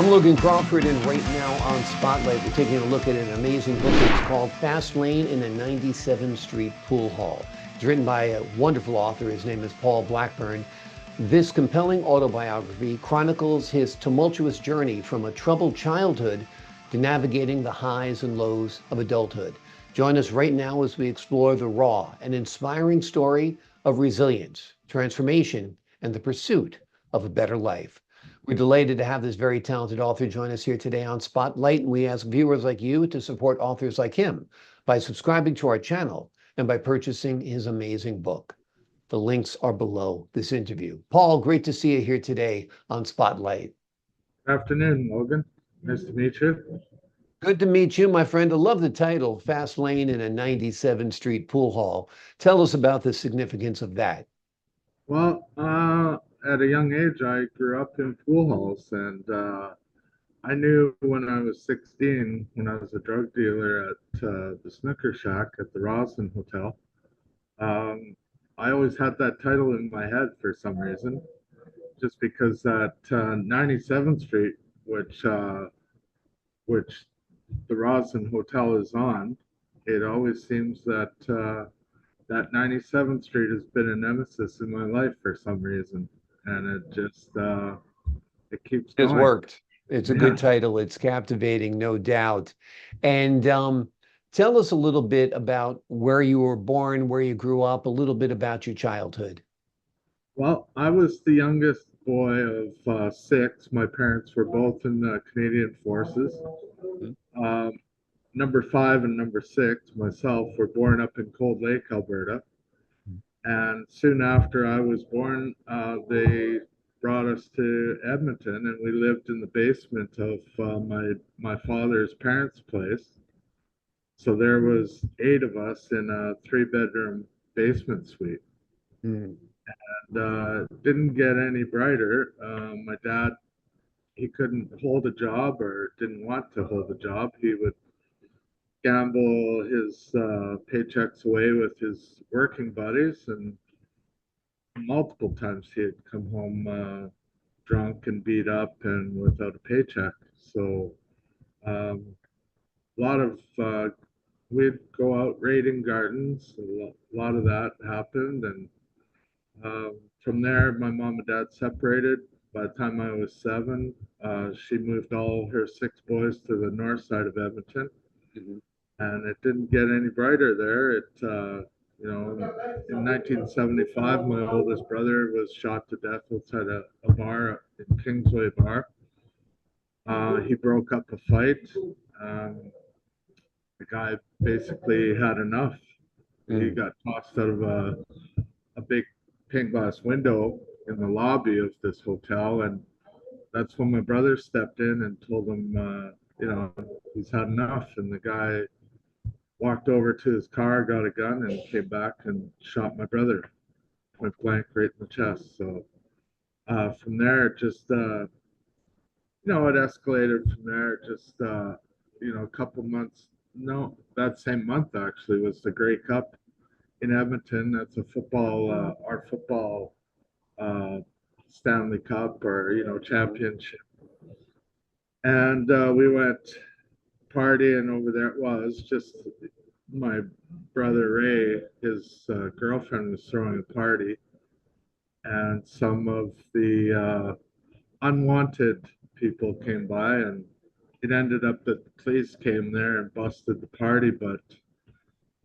I'm Logan Crawford, and right now on Spotlight, we're taking a look at an amazing book. It's called Fast Lane in a 97th Street Pool Hall. It's written by a wonderful author. His name is Paul Blackburn. This compelling autobiography chronicles his tumultuous journey from a troubled childhood to navigating the highs and lows of adulthood. Join us right now as we explore the raw and inspiring story of resilience, transformation, and the pursuit of a better life. We're delighted to have this very talented author join us here today on Spotlight, and we ask viewers like you to support authors like him by subscribing to our channel and by purchasing his amazing book. The links are below this interview. Paul, great to see you here today on Spotlight. Good afternoon, Logan. Nice to meet you. Good to meet you, my friend. I love the title, Fast Lane in a 97th Street Pool Hall. Tell us about the significance of that. Well, at a young age, I grew up in pool halls, and I knew when I was 16, when I was a drug dealer at the Snooker Shack at the Roslyn Hotel. Um, I always had that title in my head for some reason, just because that 97th Street, which the Roslyn Hotel is on, it always seems that that 97th Street has been a nemesis in my life for some reason, and it keeps It's going. worked. It's a Yeah. good title. It's captivating, no doubt. And tell us a little bit about where you were born, where you grew up, a little bit about your childhood. Well, I was the youngest boy of six. My parents were both in the Canadian Forces. Mhm. Um, number five and number six, myself, were born up in Cold Lake, Alberta. And soon after I was born, they brought us to Edmonton, and we lived in the basement of my father's parents' place. So there was eight of us in a three-bedroom basement suite. Mm. And didn't get any brighter. My dad, he couldn't hold a job or didn't want to hold a job. He would gamble his paychecks away with his working buddies, and multiple times he had come home drunk and beat up and without a paycheck. So um, a lot of we'd go out raiding gardens. A lot of that happened, and from there, my mom and dad separated. By the time I was seven, she moved all her six boys to the north side of Edmonton, Mhm. and it didn't get any brighter there. In 1975, my oldest brother was shot to death outside a bar in Kingsway Bar. He broke up a fight. Um, the guy basically had enough. He Mm. got tossed out of a big pane glass window in the lobby of this hotel, and that's when my brother stepped in and told him, he's had enough. And the guy walked over to his car, got a gun, and came back and shot my brother point blank right in the chest. So from there, it escalated from there. A couple months. No, that same month actually was the Grey Cup in Edmonton. That's our football uh, Stanley Cup or championship. And we went partying over there. Well, it was just my brother Ray. His girlfriend was throwing a party, and some of the unwanted people came by, and it ended up that the police came there and busted the party. But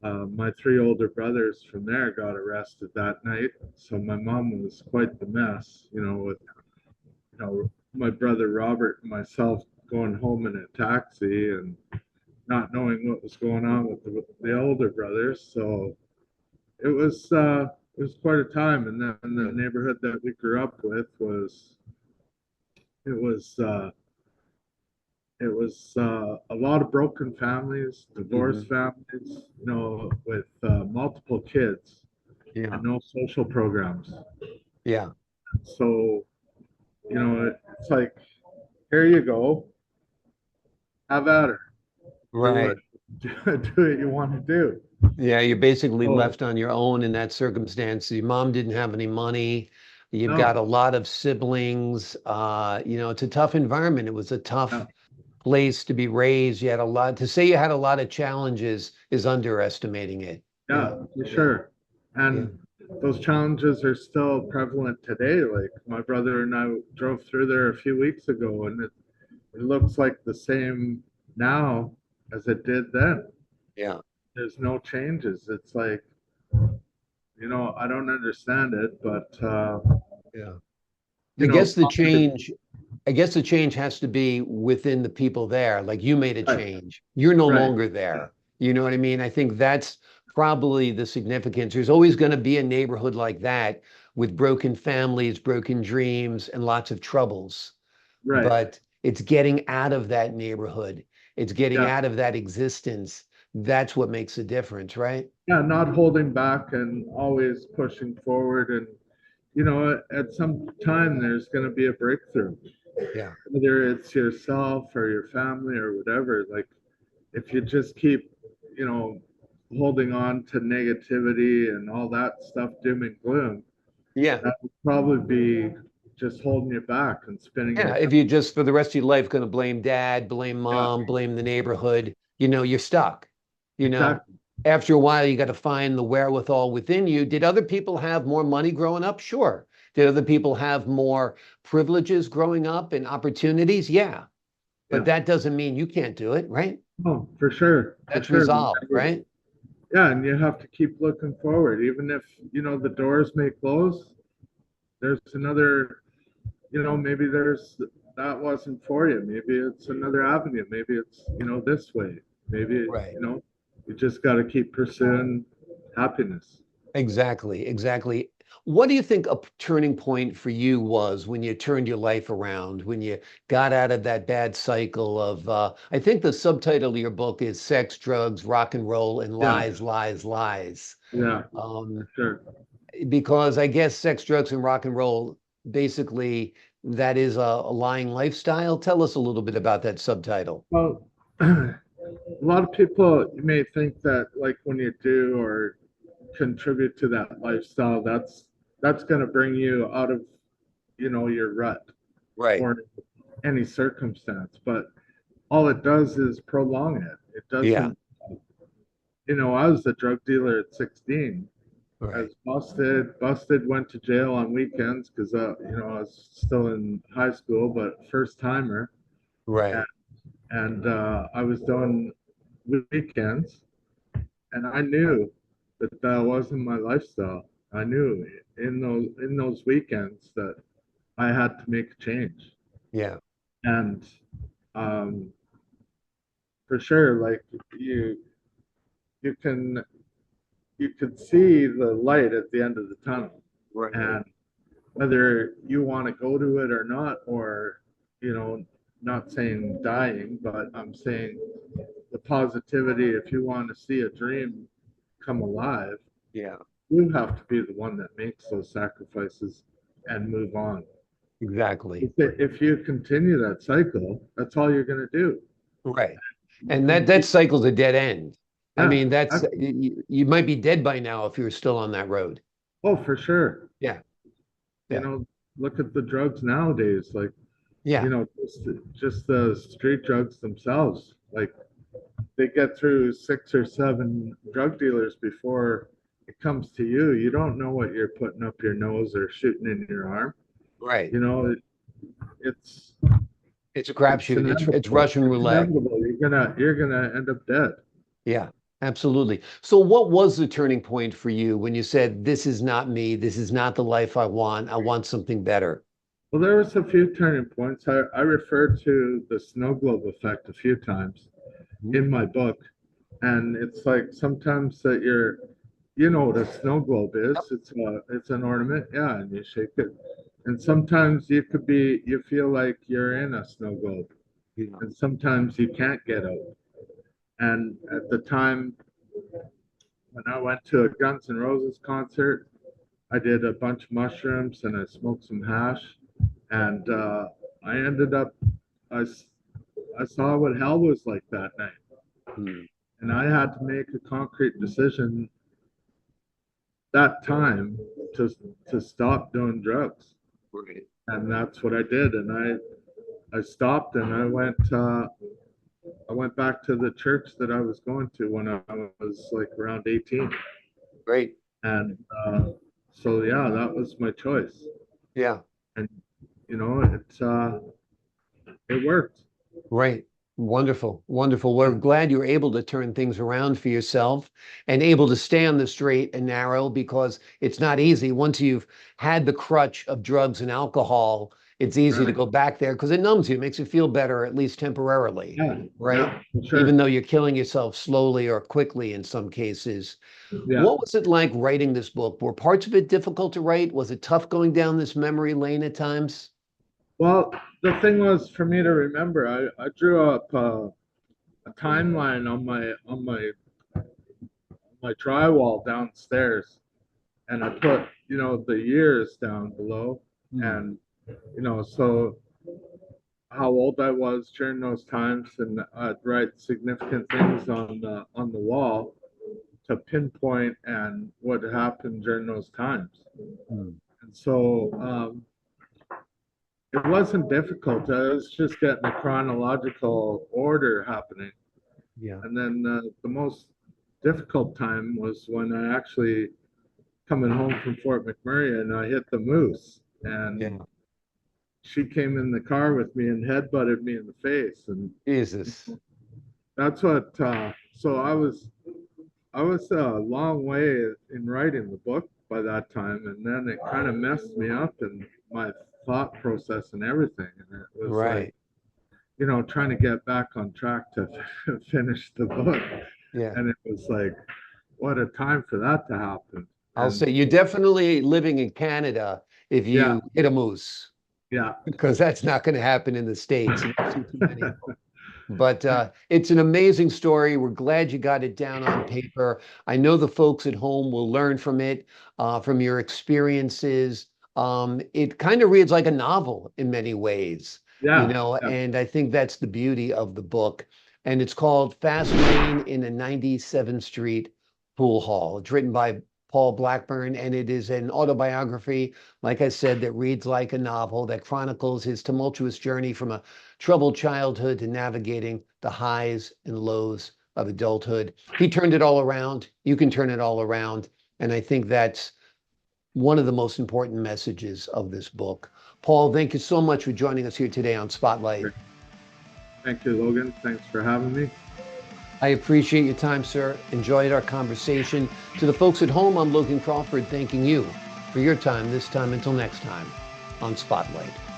my three older brothers from there got arrested that night. So my mom was quite the mess, with my brother Robert and myself going home in a taxi and not knowing what was going on with the older brothers. So it was quite a time. And then the neighborhood that we grew up with it was a lot of broken families, divorced Mhm. families, with multiple kids Yeah. and no social programs. Yeah. So it's like, here you go, have at her, do what Right. do what you want to do. Yeah, you're basically So left on your own in that circumstance. Your mom didn't have any money. You've got No, a lot of siblings. It's a tough environment. It was a tough no, place to be raised. You had a lot to say you had a lot of challenges is underestimating it. yeah, Yeah, for yeah, sure. yeah, And those challenges are still prevalent today. Like my brother and I drove through there a few weeks ago, and it looks like the same now as it did then. yeah, There's no changes. It's like, I don't understand it, but yeah. you I know, guess the change, I guess the change has to be within the people there. Like you made a right, change. You're no right, longer there. You know what I mean? I think that's probably the significance. There's always going to be a neighborhood like that with broken families, broken dreams, and lots of troubles. right. But it's getting out of that neighborhood. It's getting Yeah, out of that existence. That's what makes a difference, right? yeah, not holding back and always pushing forward. And at some time there's going to be a breakthrough, Yeah. whether it's yourself or your family or whatever. Like if you just keep, you know, holding on to negativity and all that stuff, doom and gloom, Yeah. that would probably be just holding you back and spinning Yeah, you. if you just for the rest of your life going to blame dad, blame Yeah, mom, blame the neighborhood, you're stuck. You know, exactly. after a while, you got to find the wherewithal within you. Did other people have more money growing up? Sure. Did other people have more privileges growing up and opportunities? Yeah. But Yeah. that doesn't mean you can't do it, right? Oh, for sure, for That's sure. resolved, right? Yeah, and you have to keep looking forward, even if the doors may close. There's another, maybe that wasn't for you. Maybe it's another avenue. Maybe it's this way. Maybe Right. you just got to keep pursuing happiness. Exactly, exactly. What do you think a turning point for you was when you turned your life around, when you got out of that bad cycle of, I think the subtitle of your book is Sex, Drugs, Rock and Roll, and Yeah, Lies, Lies, Lies. yeah, Um, sure. because I guess sex, drugs, and rock and roll, basically, that is a lying lifestyle. Tell us a little bit about that subtitle. Well, a lot of people may think that like when you do or contribute to that lifestyle, that's going to bring you out of your rut Right. or any circumstance, but all it does is prolong it. It Yeah. doesn't, I was a drug dealer at 16. I Right. was busted, went to jail on weekends because, I was still in high school, but first timer. And, Right. I was doing weekends, and I knew that wasn't my lifestyle. I knew in those weekends that I had to make a change. Yeah. And um, for sure, like you you can you could see the light at the end of the tunnel, Right. and whether you want to go to it or not, or you know not saying dying, but I'm saying the positivity. If you want to see a dream come alive, Yeah. you have to be the one that makes those sacrifices and move on. Exactly. If you continue that cycle, that's all you're going to do. Right. You And can that keep, cycle's a dead end. I yeah. mean, you might be dead by now if you're still on that road. Oh, for sure. Yeah. You Yeah. know, look at the drugs nowadays. Like, Yeah. just the street drugs themselves. Like, they get through 6 or 7 drug dealers before it comes to you. You don't know what you're putting up your nose or shooting in your arm. Right. You know, it's It's a it's crapshoot. It's inevitable. Russian It's roulette. inevitable. You're gonna end up dead. Yeah, absolutely. So what was the turning point for you when you said, this is not me, this is not the life I want something better? Well, there was a few turning points. I referred to the snow globe effect a few times Mhm. in my book, and it's like sometimes that you know what a snow globe Yep. is. It's an ornament, yeah, and you shake it. And sometimes you feel like you're in a snow globe, Yeah. and sometimes you can't get out. And at the time when I went to a Guns N' Roses concert, I did a bunch of mushrooms and I smoked some hash, and I ended up I I saw what hell was like that night, Hmm. and I had to make a concrete decision that time to stop doing drugs. Right. And that's what I did. And I stopped, and I went back to the church that I was going to when I was like around 18. Great. And so yeah, that was my choice. Yeah. And you know, it worked. Right. Wonderful. Wonderful. We're glad you were able to turn things around for yourself and able to stay on the straight and narrow, because it's not easy. Once you've had the crutch of drugs and alcohol, it's easy to Right. go back there because it numbs you, makes you feel better, at least temporarily. Yeah. Right. Yeah, sure. Even though you're killing yourself slowly or quickly in some cases. Yeah. What was it like writing this book? Were parts of it difficult to write? Was it tough going down this memory lane at times? Well, the thing was for me to remember, I drew up a timeline on my drywall downstairs, and I put, you know, the years down below, and you know, so how old I was during those times, and I'd write significant things on the wall to pinpoint and what happened during those times. Mm. And so it wasn't difficult. I was just getting a chronological order happening. Yeah. And then the most difficult time was when I actually coming home from Fort McMurray, and I hit the moose, and Yeah. she came in the car with me and headbutted me in the face, and Jesus. that's what. So I was a long way in writing the book by that time, and then it kind of messed me up in my thought process and everything, and it was Right. like, you know, trying to get back on track to finish the book. Yeah. And it was like, what a time for that to happen. I'll And say you're definitely living in Canada if yeah, you hit a moose, yeah, because that's not going to happen in the States. You don't see too many of them. But it's an amazing story. We're glad you got it down on paper. I know the folks at home will learn from it, from your experiences. It kind of reads like a novel in many ways, you yeah, know, yeah. and I think that's the beauty of the book. And it's called Fast Lane in a 97th Street Pool Hall. It's written by Paul Blackburn, and it is an autobiography, like I said, that reads like a novel that chronicles his tumultuous journey from a troubled childhood to navigating the highs and lows of adulthood. He turned it all around. You can turn it all around. And I think that's one of the most important messages of this book. Paul, thank you so much for joining us here today on Spotlight. Thank you, Logan. Thanks for having me. I appreciate your time, sir. Enjoyed our conversation. To the folks at home, I'm Logan Crawford, thanking you for your time this time. Until next time on Spotlight.